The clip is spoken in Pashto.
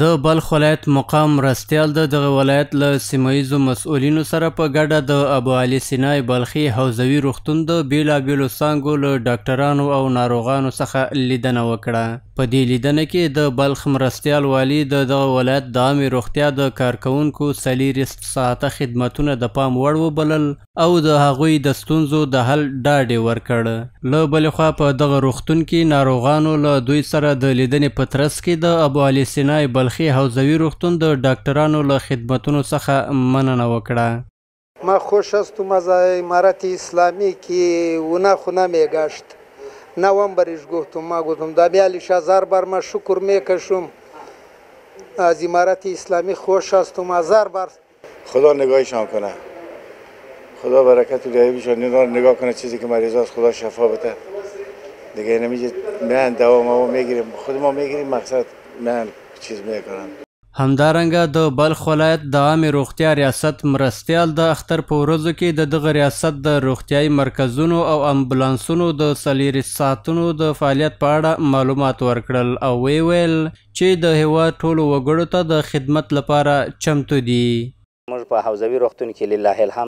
د بلخ ولایت مقام مرستیال د دغه ولایت له سیمهییزو مسؤلینو سره په ګډه د ابو علي سینای بلخي حوزوي روغتون د بیلابیلو څانګو له ډاکټرانو او ناروغانو څخه لیدنه وکړه. په دې لیدنه کې د بلخ مرستیال والي د دغه ولایت د عامې روغتیا د کارکوونکو 40 ساعته خدمتونه د پام وړ وبلل او د هغوی د ستونزو د حل ډاډ یې ورکړ. له بلې خوا په دغه روغتون کې ناروغانو له دوی سره د لیدنې په ترڅ کې د ابو علي سینای بلخي حوزوي روغتون د ډاکټرانو له خدمتونو څخه مننه وکړه. ما خوش هستم از امارت اسلامی که اونا خونه میگشت نوامبرش گفتم ما گفتم دمیالش 1000 بار ما شکر میکشم از امارت اسلامی خوش هستم 1000 بار. خدا نگاهشان کنه، خدا برکت و ریایشان نگاه کنه، چیزی که مریض است خدا شفا بده دیگه. نمیشه من دوا ما میگیریم خود ما میگیریم مقصد من چیز میکنم. همدارنګه د بلخ ولایت د عامې روغتیا ریاست مرستیال د اختر په ورځو کې د دغه ریاست د روغتیایي مرکزونو او امبولانسونو د 40 ساعتونو د فعالیت په اړه معلومات ورکړل او ویل چې د هیواد ټولو وګړو ته د خدمت لپاره چمتو دي. موږ په حوزوي روغتون کې لله الحمد